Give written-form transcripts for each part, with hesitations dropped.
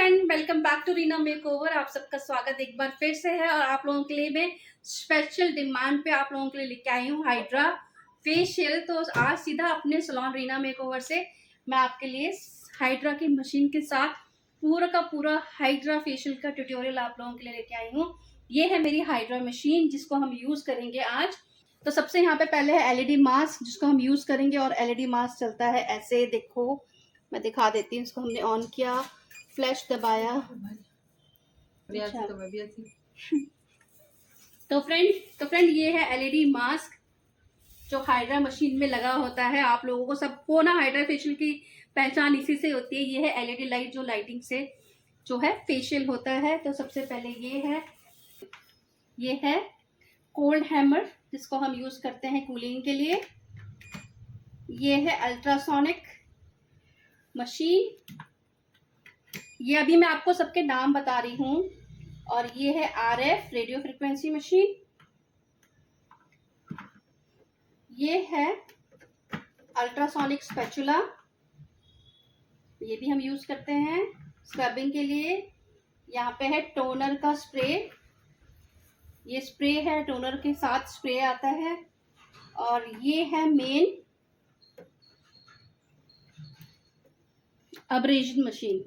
Friend, welcome back to Reena makeover. आप सबका स्वागत एक बार फिर से है और आप लोगों के लिए मैं स्पेशल डिमांड पे आप लोगों के लिए लेके आई हूँ हाइड्रा फेशियल। तो आज सीधा अपने सैलून रीना मेकओवर से मैं आपके लिए हाइड्रा की मशीन के साथ पूरा का पूरा हाइड्रा फेशियल का ट्यूटोरियल आप लोगों के लिए लेके आई हूँ। ये है मेरी हाइड्रा मशीन जिसको हम यूज करेंगे आज। तो सबसे यहाँ पे पहले है एलईडी मास्क जिसको हम यूज करेंगे और एलईडी मास्क चलता है ऐसे, देखो मैं दिखा देती हूँ। इसको हमने ऑन किया, फ्लैश दबाया। अच्छा। तो फ्रेंड ये है एलईडी मास्क जो हाइड्रा मशीन में लगा होता है। आप लोगों को सबको ना हाइड्रा फेशियल की पहचान इसी से होती है। ये है एलईडी लाइट जो लाइटिंग से जो है फेशियल होता है। तो सबसे पहले ये है कोल्ड हैमर जिसको हम यूज करते हैं कूलिंग के लिए। ये है अल्ट्रासोनिक मशीन, ये अभी मैं आपको सबके नाम बता रही हूँ। और ये है आरएफ रेडियो फ्रिक्वेंसी मशीन। ये है अल्ट्रासोनिक स्पैचुला, ये भी हम यूज करते हैं स्क्रबिंग के लिए। यहाँ पे है टोनर का स्प्रे, ये स्प्रे है टोनर के साथ स्प्रे आता है। और ये है मेन अब्रेजन मशीन।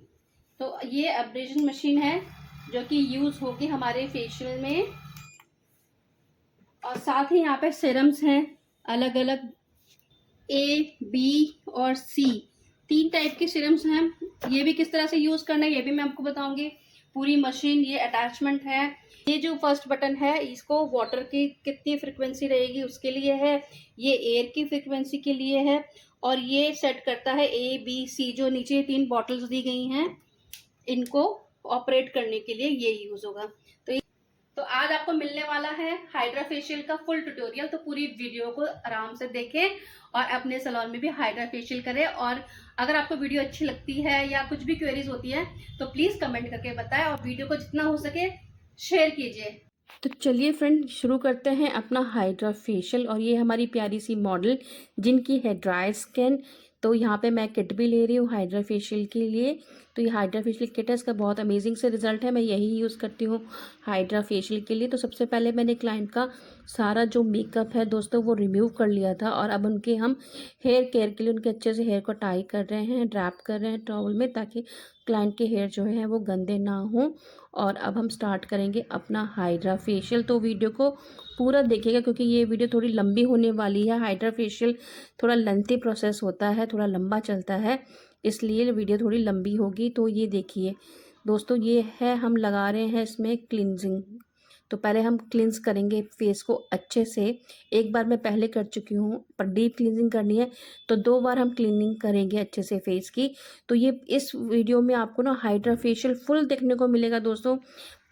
तो ये अब्रेजन मशीन है जो कि यूज होगी हमारे फेशियल में। और साथ ही यहाँ पे सीरम्स हैं अलग अलग, ए बी और सी, 3 टाइप के सीरम्स हैं। ये भी किस तरह से यूज करना है ये भी मैं आपको बताऊंगी। पूरी मशीन ये अटैचमेंट है। ये जो फर्स्ट बटन है इसको वाटर की कितनी फ्रिक्वेंसी रहेगी उसके लिए है, ये एयर की फ्रिक्वेंसी के लिए है। और ये सेट करता है ए बी सी, जो नीचे 3 बॉटल्स दी गई हैं इनको ऑपरेट करने के लिए ये यूज होगा। तो आज आपको मिलने वाला है हाइड्रा फेशियल का फुल ट्यूटोरियल। तो पूरी वीडियो को आराम से देखें और अपने सैलून में भी हाइड्रा फेशियल करें। और अगर आपको वीडियो अच्छी लगती है या कुछ भी क्वेरीज होती है तो प्लीज कमेंट करके बताएं और वीडियो को जितना हो सके शेयर कीजिए। तो चलिए फ्रेंड शुरू करते हैं अपना हाइड्रा फेशियल। और ये हमारी प्यारी सी मॉडल जिनकी है ड्राई स्किन। तो यहाँ पे मैं किट भी ले रही हूँ हाइड्रा फेशियल के लिए। तो ये हाइड्रा फेशियल किट है, इसका बहुत अमेजिंग से रिजल्ट है, मैं यही यूज़ करती हूँ हाइड्रा फेशियल के लिए। तो सबसे पहले मैंने क्लाइंट का सारा जो मेकअप है दोस्तों वो रिमूव कर लिया था और अब उनके हम हेयर केयर के लिए उनके अच्छे से हेयर को टाई कर रहे हैं, ड्रैप कर रहे हैं टॉवल में, ताकि क्लाइंट के हेयर जो है वो गंदे ना हों। और अब हम स्टार्ट करेंगे अपना हाइड्रा फेशियल। तो वीडियो को पूरा देखिएगा क्योंकि ये वीडियो थोड़ी लंबी होने वाली है। हाइड्रा फेशियल थोड़ा लेंथी प्रोसेस होता है, थोड़ा लंबा चलता है, इसलिए वीडियो थोड़ी लंबी होगी। तो ये देखिए दोस्तों, ये है हम लगा रहे हैं इसमें क्लिनजिंग। तो पहले हम क्लिनज करेंगे फेस को अच्छे से। एक बार मैं पहले कर चुकी हूँ, पर डीप क्लिनजिंग करनी है तो 2 बार हम क्लीनिंग करेंगे अच्छे से फेस की। तो ये इस वीडियो में आपको ना हाइड्रा फेशियल फुल देखने को मिलेगा दोस्तों।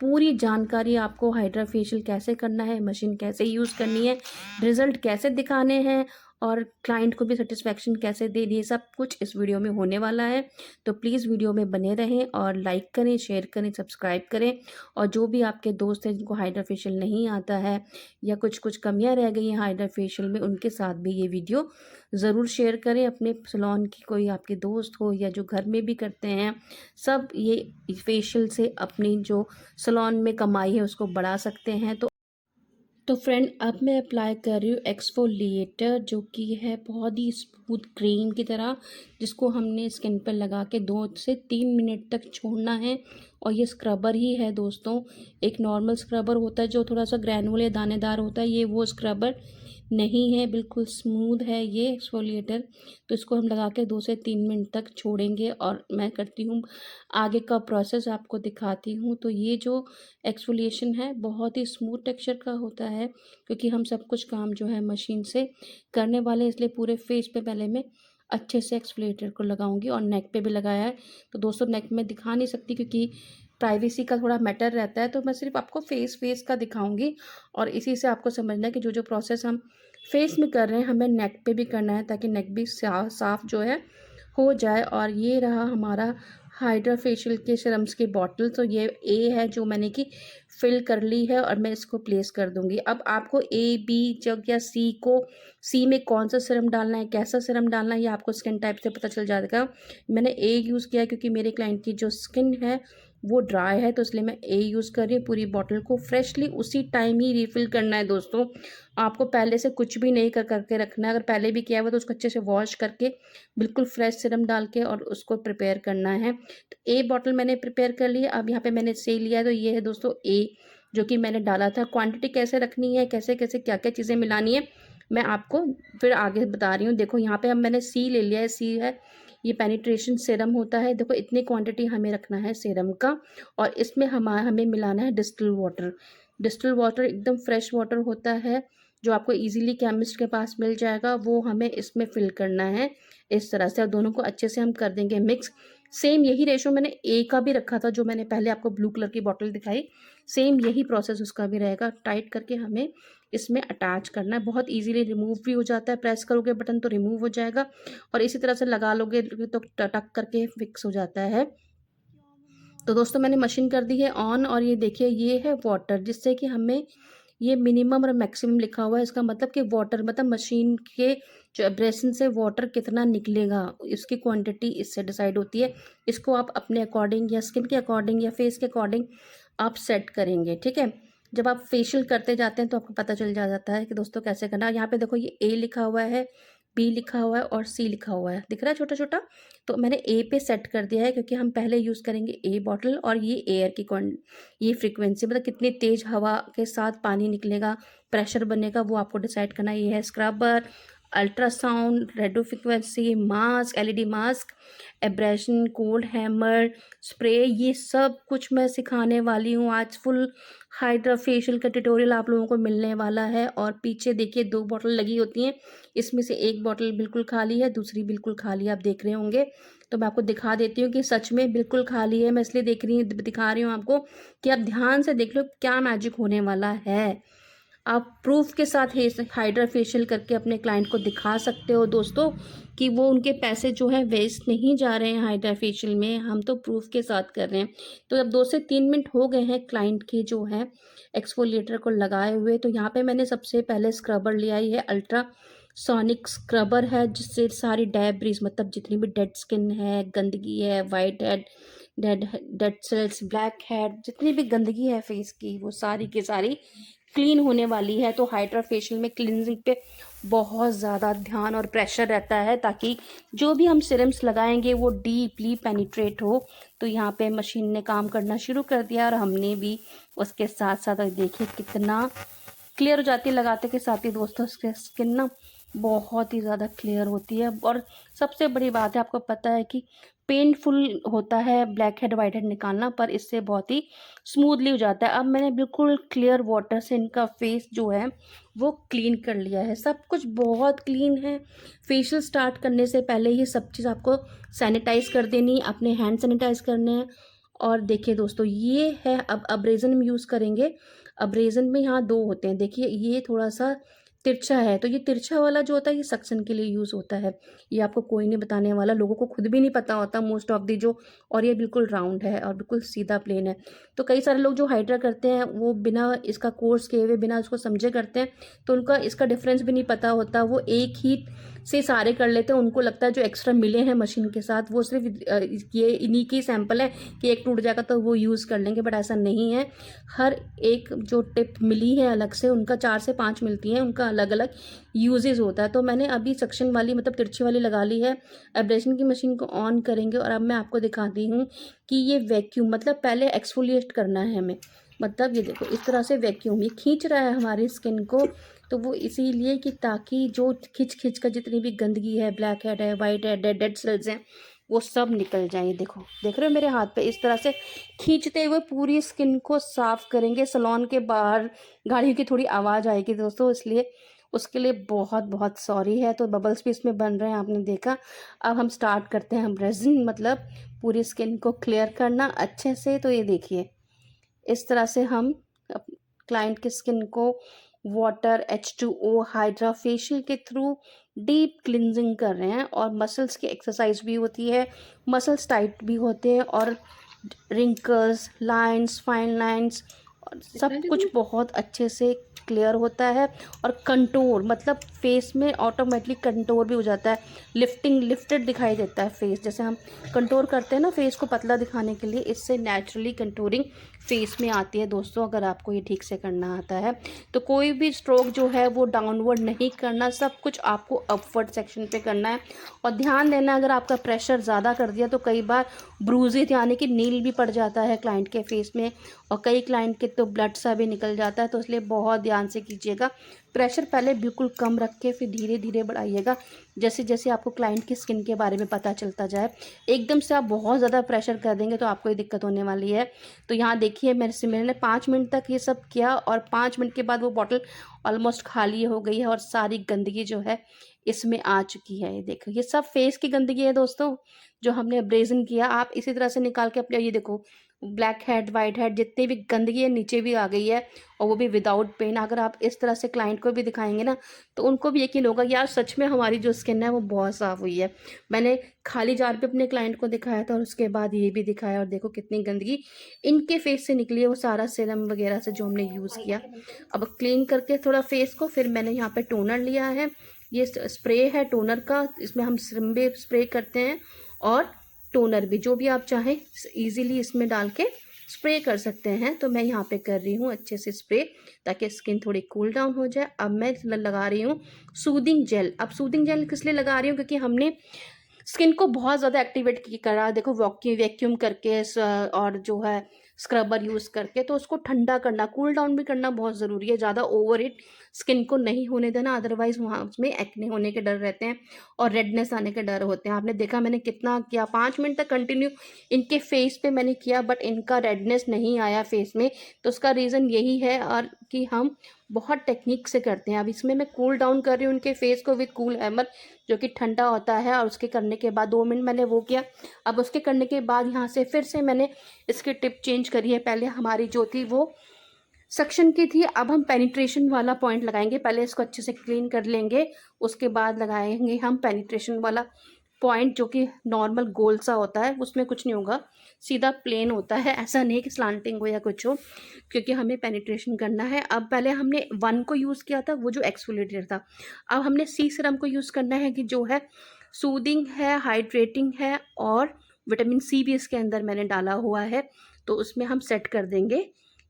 पूरी जानकारी आपको हाइड्रा फेशियल कैसे करना है, मशीन कैसे यूज़ करनी है, रिजल्ट कैसे दिखाने हैं और क्लाइंट को भी सेटिस्फेक्शन कैसे दे दिए, सब कुछ इस वीडियो में होने वाला है। तो प्लीज़ वीडियो में बने रहें और लाइक करें, शेयर करें, सब्सक्राइब करें। और जो भी आपके दोस्त हैं जिनको हाइड्रा फेशियल नहीं आता है या कुछ कुछ कमियां रह गई हैं हाइड्रा फेशियल में, उनके साथ भी ये वीडियो ज़रूर शेयर करें। अपने सैलून की कोई आपके दोस्त हो या जो घर में भी करते हैं, सब ये फेशियल से अपनी जो सैलून में कमाई है उसको बढ़ा सकते हैं। तो फ्रेंड अब मैं अप्लाई कर रही हूँ एक्सफोलिएटर, जो कि है बहुत ही स्मूथ क्रीम की तरह, जिसको हमने स्किन पर लगा के 2 से 3 मिनट तक छोड़ना है। और ये स्क्रबर ही है दोस्तों। एक नॉर्मल स्क्रबर होता है जो थोड़ा सा ग्रैनुलर या दानेदार होता है, ये वो स्क्रबर नहीं है, बिल्कुल स्मूथ है ये एक्सफोलिएटर। तो इसको हम लगा के 2 से 3 मिनट तक छोड़ेंगे और मैं करती हूँ आगे का प्रोसेस आपको दिखाती हूँ। तो ये जो एक्सफोलिएशन है बहुत ही स्मूथ टेक्सचर का होता है क्योंकि हम सब कुछ काम जो है मशीन से करने वाले, इसलिए पूरे फेस पे पहले मैं अच्छे से एक्सफोलिएटर को लगाऊंगी। और नेक पे भी लगाया है। तो दोस्तों नेक में दिखा नहीं सकती क्योंकि प्राइवेसी का थोड़ा मैटर रहता है, तो मैं सिर्फ आपको फेस का दिखाऊंगी। और इसी से आपको समझना है कि जो प्रोसेस हम फेस में कर रहे हैं हमें नेक पे भी करना है, ताकि नेक भी साफ जो है हो जाए। और ये रहा हमारा हाइड्रा फेशियल के सीरम्स की बॉटल। तो ये ए है जो मैंने कि फिल कर ली है और मैं इसको प्लेस कर दूंगी। अब आपको ए बी जब या सी में कौन सा सीरम डालना है, कैसा सीरम डालना है, ये आपको स्किन टाइप से पता चल जाएगा। मैंने ए यूज़ किया क्योंकि मेरे क्लाइंट की जो स्किन है वो ड्राई है, तो इसलिए मैं ए यूज़ कर रही हूँ। पूरी बॉटल को फ्रेशली उसी टाइम ही रिफ़िल करना है दोस्तों। आपको पहले से कुछ भी नहीं करके रखना है। अगर पहले भी किया हुआ तो उसको अच्छे से वॉश करके बिल्कुल फ्रेश सीरम डाल के और उसको प्रिपेयर करना है। तो ए बॉटल मैंने प्रिपेयर कर ली है। अब यहाँ पे मैंने से लिया है, तो ये है दोस्तों ए जो कि मैंने डाला था। क्वांटिटी कैसे रखनी है, कैसे कैसे क्या क्या चीज़ें मिलानी है, मैं आपको फिर आगे बता रही हूँ। देखो यहाँ पे अब मैंने सी ले लिया है। सी है ये पेनिट्रेशन सीरम होता है। देखो इतनी क्वांटिटी हमें रखना है सीरम का, और इसमें हमें मिलाना है डिस्टिल वाटर। डिस्टिल वाटर एकदम फ्रेश वाटर होता है जो आपको इजीली केमिस्ट के पास मिल जाएगा, वो हमें इसमें फिल करना है इस तरह से। और दोनों को अच्छे से हम कर देंगे मिक्स। सेम यही रेशो मैंने ए का भी रखा था, जो मैंने पहले आपको ब्लू कलर की बॉटल दिखाई, सेम यही प्रोसेस उसका भी रहेगा। टाइट करके हमें इसमें अटैच करना है। बहुत इजीली रिमूव भी हो जाता है, प्रेस करोगे बटन तो रिमूव हो जाएगा, और इसी तरह से लगा लोगे तो टक करके फिक्स हो जाता है। तो दोस्तों मैंने मशीन कर दी है ऑन, और ये देखिए ये है वाटर, जिससे कि हमें ये मिनिमम और मैक्सिमम लिखा हुआ है। इसका मतलब कि वाटर मतलब मशीन के जो एब्रेशन से वाटर कितना निकलेगा, इसकी क्वांटिटी इससे डिसाइड होती है। इसको आप अपने अकॉर्डिंग या स्किन के अकॉर्डिंग या फेस के अकॉर्डिंग आप सेट करेंगे, ठीक है। जब आप फेशियल करते जाते हैं तो आपको पता चल जाता है कि दोस्तों कैसे करना है। यहाँ पे देखो ये ए लिखा हुआ है, बी लिखा हुआ है और सी लिखा हुआ है, दिख रहा है छोटा छोटा। तो मैंने ए पे सेट कर दिया है क्योंकि हम पहले यूज़ करेंगे ए बॉटल, और ये एयर की ये फ्रीक्वेंसी मतलब कितनी तेज़ हवा के साथ पानी निकलेगा, प्रेशर बनेगा, वो आपको डिसाइड करना है। ये है scrubber, ultrasound, radio frequency, mask, LED mask, abrasion, cold hammer, spray, ये सब कुछ मैं सिखाने वाली हूँ आज। फुल हाइड्रा फेशियल का ट्यूटोरियल आप लोगों को मिलने वाला है। और पीछे देखिए 2 बॉटल लगी होती हैं, इसमें से एक बॉटल बिल्कुल खाली है, दूसरी बिल्कुल खाली है, आप देख रहे होंगे। तो मैं आपको दिखा देती हूँ कि सच में बिल्कुल खाली है। मैं इसलिए दिखा रही हूँ आपको कि आप ध्यान से देख लो क्या मैजिक होने वाला है। आप प्रूफ के साथ हाइड्रा फेशियल करके अपने क्लाइंट को दिखा सकते हो दोस्तों कि वो उनके पैसे जो है वेस्ट नहीं जा रहे हैं हाइड्रा फेशियल में। हम तो प्रूफ के साथ कर रहे हैं। तो अब 2 से 3 मिनट हो गए हैं क्लाइंट के जो है एक्सफोलिएटर को लगाए हुए। तो यहाँ पे मैंने सबसे पहले स्क्रबर लिया ही है, अल्ट्रा सोनिक स्क्रबर है, जिससे सारी डेब्रिज मतलब जितनी भी डेड स्किन है, गंदगी है, white head, dead cells, black head, जितनी भी गंदगी है फेस की, वो सारी की सारी क्लीन होने वाली है। तो हाइड्रा फेशियल में क्लींजिंग पे बहुत ज़्यादा ध्यान और प्रेशर रहता है, ताकि जो भी हम सिरम्स लगाएंगे वो डीपली पेनिट्रेट हो। तो यहाँ पे मशीन ने काम करना शुरू कर दिया और हमने भी उसके साथ साथ, देखिए कितना क्लियर हो जाती है लगाते के साथ ही दोस्तों। स्किन ना बहुत ही ज़्यादा क्लियर होती है। और सबसे बड़ी बात है, आपको पता है कि पेनफुल होता है ब्लैक हेड वाइट हेड निकालना, पर इससे बहुत ही स्मूथली हो जाता है। अब मैंने बिल्कुल क्लियर वाटर से इनका फेस जो है वो क्लीन कर लिया है। सब कुछ बहुत क्लीन है। फेशियल स्टार्ट करने से पहले ही सब चीज़ आपको सैनिटाइज कर देनी, अपने हैंड सैनिटाइज करने हैं। और देखिए दोस्तों ये है, अब अब्रेजन में यूज़ करेंगे। अब्रेजन में यहाँ 2 होते हैं, देखिए ये थोड़ा सा तिरछा है, तो ये तिरछा वाला जो होता है ये सक्शन के लिए यूज़ होता है। ये आपको कोई नहीं बताने वाला, लोगों को खुद भी नहीं पता होता मोस्ट ऑफ दी जो। और ये बिल्कुल राउंड है और बिल्कुल सीधा प्लेन है। तो कई सारे लोग जो हाइड्रा करते हैं वो बिना इसका कोर्स किए हुए, बिना इसको समझे करते हैं, तो उनका इसका डिफरेंस भी नहीं पता होता। वो एक ही से सारे कर लेते हैं, उनको लगता है जो एक्स्ट्रा मिले हैं मशीन के साथ वो सिर्फ ये इन्हीं की सैंपल है कि एक टूट जाएगा तो वो यूज़ कर लेंगे, बट ऐसा नहीं है। हर एक जो टिप मिली है अलग से, उनका 4 से 5 मिलती हैं, उनका अलग अलग यूजेस होता है। तो मैंने अभी सक्शन वाली मतलब तिरछी वाली लगा ली है। एब्रेशन की मशीन को ऑन करेंगे और अब मैं आपको दिखाती हूँ कि ये वैक्यूम मतलब पहले एक्सफोलिएट करना है हमें। मतलब ये देखो इस तरह से वैक्यूम ये खींच रहा है हमारी स्किन को। तो वो इसीलिए कि ताकि जो खिंच का जितनी भी गंदगी है, ब्लैक हेड है, वाइट हेड है, डेड सेल्स हैं, वो सब निकल जाएंगे। देखो देख रहे हो मेरे हाथ पे, इस तरह से खींचते हुए पूरी स्किन को साफ करेंगे। सैलून के बाहर गाड़ियों की थोड़ी आवाज़ आएगी दोस्तों, इसलिए उसके लिए बहुत बहुत सॉरी है। तो बबल्स भी इसमें बन रहे हैं, आपने देखा। अब हम स्टार्ट करते हैं, हम रेजिन मतलब पूरी स्किन को क्लियर करना अच्छे से। तो ये देखिए इस तरह से हम क्लाइंट की स्किन को वाटर H2O हाइड्रा फेशियल के थ्रू डीप क्लिनजिंग कर रहे हैं। और मसल्स की एक्सरसाइज भी होती है, मसल्स टाइट भी होते हैं, और रिंकल्स, लाइंस, फाइन लाइंस और सब कुछ बहुत अच्छे से क्लियर होता है। और कंटूर मतलब फेस में ऑटोमेटिकली कंटूर भी हो जाता है, लिफ्टेड दिखाई देता है फेस। जैसे हम कंटूर करते हैं ना फेस को पतला दिखाने के लिए, इससे नेचुरली कंटूरिंग फेस में आती है दोस्तों, अगर आपको ये ठीक से करना आता है तो। कोई भी स्ट्रोक जो है वो डाउनवर्ड नहीं करना, सब कुछ आपको अपवर्ड सेक्शन पे करना है। और ध्यान देना, अगर आपका प्रेशर ज़्यादा कर दिया तो कई बार ब्रूजेज यानी कि नील भी पड़ जाता है क्लाइंट के फेस में, और कई क्लाइंट के तो ब्लड सा भी निकल जाता है। तो इसलिए बहुत ध्यान से कीजिएगा। प्रेशर पहले बिल्कुल कम रख के फिर धीरे धीरे बढ़ाइएगा, जैसे जैसे आपको क्लाइंट की स्किन के बारे में पता चलता जाए। एकदम से आप बहुत ज़्यादा प्रेशर कर देंगे तो आपको ये दिक्कत होने वाली है। तो यहाँ देखिए मैंने 5 मिनट तक ये सब किया, और 5 मिनट के बाद वो बॉटल ऑलमोस्ट खाली हो गई है, और सारी गंदगी जो है इसमें आ चुकी है। ये देखो, ये सब फेस की गंदगी है दोस्तों, जो हमने अब्रेजन किया। आप इसी तरह से निकाल के अपने, ये देखो ब्लैक हेड, वाइट हेड, जितनी भी गंदगी है नीचे भी आ गई है, और वो भी विदाउट पेन। अगर आप इस तरह से क्लाइंट को भी दिखाएंगे ना तो उनको भी यकीन होगा यार सच में हमारी जो स्किन है वो बहुत साफ़ हुई है। मैंने खाली जार पे अपने क्लाइंट को दिखाया था, और उसके बाद ये भी दिखाया, और देखो कितनी गंदगी इनके फेस से निकली है, वो सारा सीरम वगैरह से जो हमने यूज़ किया। अब क्लीन करके थोड़ा फेस को, फिर मैंने यहाँ पे टोनर लिया है। ये स्प्रे है टोनर का, इसमें हम सीरम भी स्प्रे करते हैं और टोनर भी, जो भी आप चाहें इजीली इसमें डाल के स्प्रे कर सकते हैं। तो मैं यहाँ पे कर रही हूँ अच्छे से स्प्रे, ताकि स्किन थोड़ी कूल डाउन हो जाए। अब मैं लगा रही हूँ सूदिंग जेल। अब सूदिंग जेल किस लिए लगा रही हूँ, क्योंकि हमने स्किन को बहुत ज़्यादा एक्टिवेट करा, देखो वैक्यूम करके और जो है स्क्रबर यूज़ करके, तो उसको ठंडा करना, कूल डाउन भी करना बहुत ज़रूरी है। ज़्यादा ओवर हीट स्किन को नहीं होने देना, अदरवाइज़ वहाँ उसमें एक्ने होने के डर रहते हैं और रेडनेस आने के डर होते हैं। आपने देखा मैंने कितना किया, 5 मिनट तक कंटिन्यू इनके फेस पे मैंने किया, बट इनका रेडनेस नहीं आया फेस में। तो उसका रीज़न यही है, और कि हम बहुत टेक्निक से करते हैं। अब इसमें मैं कूल डाउन कर रही हूँ उनके फेस को विद कूल हैमर, जो कि ठंडा होता है। और उसके करने के बाद 2 मिनट मैंने वो किया। अब उसके करने के बाद यहाँ से फिर से मैंने इसकी टिप चेंज करी है। पहले हमारी जो थी वो सक्शन की थी, अब हम पेनिट्रेशन वाला पॉइंट लगाएंगे। पहले इसको अच्छे से क्लीन कर लेंगे, उसके बाद लगाएंगे हम पेनिट्रेशन वाला पॉइंट, जो कि नॉर्मल गोल सा होता है, उसमें कुछ नहीं होगा, सीधा प्लेन होता है, ऐसा नहीं कि स्लांटिंग हो या कुछ हो, क्योंकि हमें पेनिट्रेशन करना है। अब पहले हमने 1 को यूज़ किया था, वो जो एक्सफोलिएटर था। अब हमने सी सीरम को यूज़ करना है, कि जो है सूदिंग है, हाइड्रेटिंग है, और विटामिन सी भी इसके अंदर मैंने डाला हुआ है, तो उसमें हम सेट कर देंगे।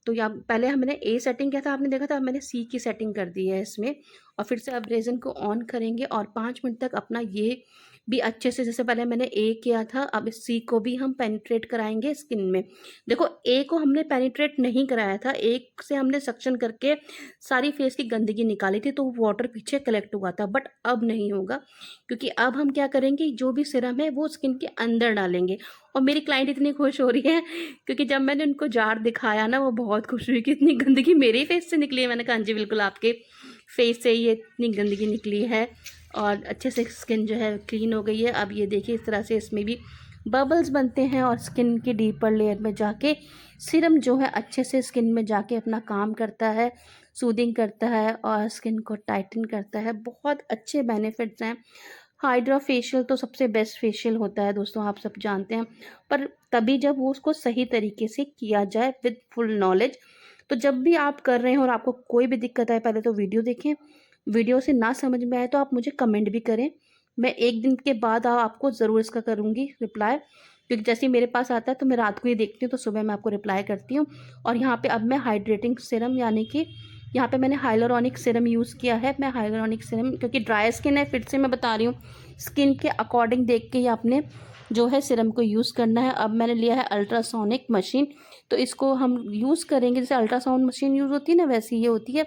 तो यहाँ पहले हमने ए सेटिंग किया था, आपने देखा था, अब मैंने सी की सेटिंग कर दी है इसमें। और फिर से अब रेजन को ऑन करेंगे, और 5 मिनट तक अपना ये भी अच्छे से, जैसे पहले मैंने ए किया था, अब इस सी को भी हम पेनिट्रेट कराएंगे स्किन में। देखो ए को हमने पेनिट्रेट नहीं कराया था, एक से हमने सक्शन करके सारी फेस की गंदगी निकाली थी, तो वाटर पीछे कलेक्ट हुआ था। बट अब नहीं होगा, क्योंकि अब हम क्या करेंगे, जो भी सिरम है वो स्किन के अंदर डालेंगे। और मेरी क्लाइंट इतनी खुश हो रही है, क्योंकि जब मैंने उनको जार दिखाया ना, वो बहुत खुश हुई कि इतनी गंदगी मेरे फेस से निकली है। मैंने कहा हाँ जी बिल्कुल, आपके फेस से ये इतनी गंदगी निकली है, और अच्छे से स्किन जो है क्लीन हो गई है। अब ये देखिए इस तरह से इसमें भी बबल्स बनते हैं, और स्किन की डीपर लेयर में जाके सीरम जो है अच्छे से स्किन में जाके अपना काम करता है, सूदिंग करता है और स्किन को टाइटन करता है। बहुत अच्छे बेनिफिट्स हैं। हाइड्रा फेशियल तो सबसे बेस्ट फेशियल होता है दोस्तों, आप सब जानते हैं, पर तभी जब वो उसको सही तरीके से किया जाए विद फुल नॉलेज। तो जब भी आप कर रहे हैं और आपको कोई भी दिक्कत आए, पहले तो वीडियो देखें, वीडियो से ना समझ में आए तो आप मुझे कमेंट भी करें। मैं 1 दिन के बाद आपको ज़रूर इसका करूँगी रिप्लाई, क्योंकि जैसे ही मेरे पास आता है तो मैं रात को ही देखती हूँ, तो सुबह मैं आपको रिप्लाई करती हूँ। और यहाँ पे अब मैं हाइड्रेटिंग सीरम, यानी कि यहाँ पे मैंने हाइलुरोनिक सीरम यूज़ किया है। मैं हाइलुरोनिक सीरम, क्योंकि ड्राई स्किन है, फिर से मैं बता रही हूँ, स्किन के अकॉर्डिंग देख के ही आपने जो है सीरम को यूज़ करना है। अब मैंने लिया है अल्ट्रासोनिक मशीन, तो इसको हम यूज़ करेंगे, जैसे अल्ट्रासाउंड मशीन यूज़ होती है ना, वैसी ये होती है।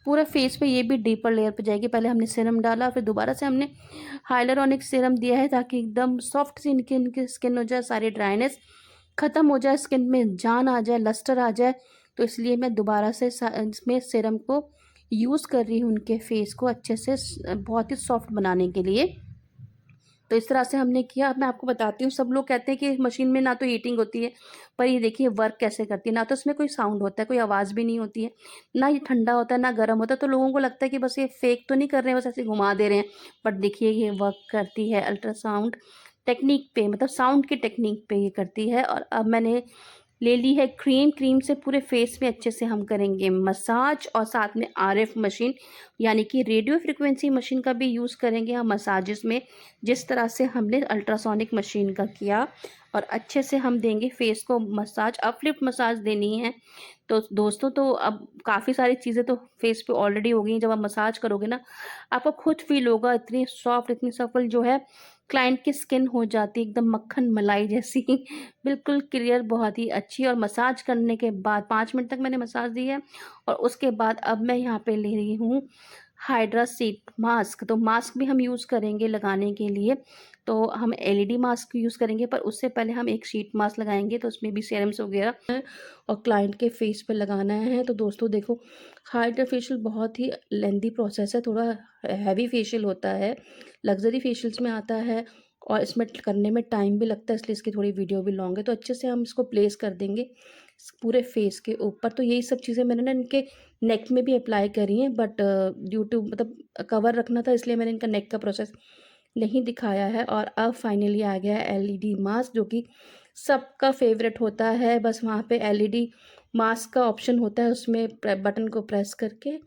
पूरा फेस पे ये भी डीपर लेयर पे जाएगी। पहले हमने सीरम डाला, फिर दोबारा से हमने हाइलुरोनिक सीरम दिया है, ताकि एकदम सॉफ्ट सी इनकी स्किन हो जाए, सारी ड्राइनेस ख़त्म हो जाए, स्किन में जान आ जाए, लस्टर आ जाए। तो इसलिए मैं दोबारा से इसमें सीरम को यूज़ कर रही हूँ, उनके फेस को अच्छे से बहुत ही सॉफ्ट बनाने के लिए। तो इस तरह से हमने किया। अब मैं आपको बताती हूँ, सब लोग कहते हैं कि मशीन में ना तो हीटिंग होती है, पर ये देखिए वर्क कैसे करती है। ना तो इसमें कोई साउंड होता है, कोई आवाज़ भी नहीं होती है, ना ये ठंडा होता है ना गर्म होता है। तो लोगों को लगता है कि बस ये फेक तो नहीं कर रहे हैं, बस ऐसे घुमा दे रहे हैं, बट देखिए ये वर्क करती है अल्ट्रासाउंड टेक्निक पे, मतलब साउंड की टेक्निक पे ये करती है। और अब मैंने ले ली है क्रीम। क्रीम से पूरे फेस में अच्छे से हम करेंगे मसाज, और साथ में आरएफ मशीन यानी कि रेडियो फ्रिक्वेंसी मशीन का भी यूज़ करेंगे हम मसाजेस में, जिस तरह से हमने अल्ट्रासोनिक मशीन का किया। और अच्छे से हम देंगे फेस को मसाज, अपलिफ्ट मसाज देनी है। तो दोस्तों, तो अब काफ़ी सारी चीज़ें तो फेस पे ऑलरेडी हो गई हैं। जब आप मसाज करोगे ना, आपको खुद फील होगा इतनी सॉफ्ट, इतनी सफल जो है क्लाइंट की स्किन हो जाती है एकदम मक्खन मलाई जैसी बिल्कुल क्लियर, बहुत ही अच्छी। और मसाज करने के बाद 5 मिनट तक मैंने मसाज दी है, और उसके बाद अब मैं यहाँ पे ले रही हूँ हाइड्रा शीट मास्क। तो मास्क भी हम यूज़ करेंगे लगाने के लिए, तो हम एलईडी मास्क यूज़ करेंगे, पर उससे पहले हम एक शीट मास्क लगाएंगे, तो उसमें भी सीरम्स वगैरह है और क्लाइंट के फेस पे लगाना है। तो दोस्तों देखो, हाइड्रा फेशियल बहुत ही लेंदी प्रोसेस है, थोड़ा हैवी फेशियल होता है, लग्जरी फेशियल्स में आता है, और इसमें करने में टाइम भी लगता है, इसलिए इसकी थोड़ी वीडियो भी लॉन्ग है। तो अच्छे से हम इसको प्लेस कर देंगे पूरे फेस के ऊपर। तो यही सब चीज़ें मैंने ना इनके नेक में भी अप्लाई करी हैं, बट ड्यू टू मतलब कवर रखना था, इसलिए मैंने इनका नेक का प्रोसेस नहीं दिखाया है। और अब फाइनली आ गया है एलईडी मास्क, जो कि सबका फेवरेट होता है। बस वहाँ पे एलईडी मास्क का ऑप्शन होता है, उसमें बटन को प्रेस करके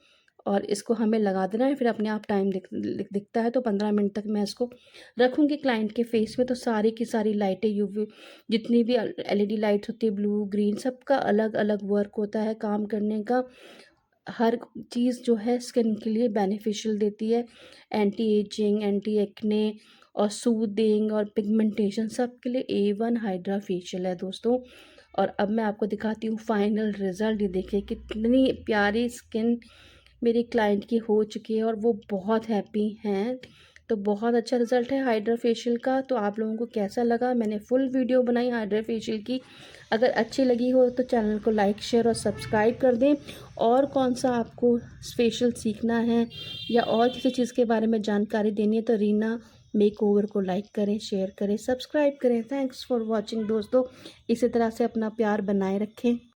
और इसको हमें लगा देना है, फिर अपने आप टाइम दिखता है। तो 15 मिनट तक मैं इसको रखूँगी क्लाइंट के फेस में। तो सारी की सारी लाइटें, यूवी जितनी भी एलईडी लाइट्स होती है, ब्लू ग्रीन, सबका अलग अलग वर्क होता है काम करने का। हर चीज़ जो है स्किन के लिए बेनिफिशियल देती है, एंटी एजिंग, एंटी एक्ने और सूदिंग और पिगमेंटेशन, सब के लिए A1 हाइड्रा फेशियल है दोस्तों। और अब मैं आपको दिखाती हूँ फाइनल रिज़ल्ट। ये देखिए कितनी प्यारी स्किन मेरी क्लाइंट की हो चुकी है, और वो बहुत हैप्पी हैं। तो बहुत अच्छा रिज़ल्ट है हाइड्रा फेशियल का। तो आप लोगों को कैसा लगा? मैंने फुल वीडियो बनाई हाइड्रा फेशियल की। अगर अच्छी लगी हो तो चैनल को लाइक, शेयर और सब्सक्राइब कर दें। और कौन सा आपको फेशियल सीखना है या और किसी चीज़ के बारे में जानकारी देनी है, तो रीना मेकओवर को लाइक करें, शेयर करें, सब्सक्राइब करें। थैंक्स फॉर वॉचिंग दोस्तों। इसी तरह से अपना प्यार बनाए रखें।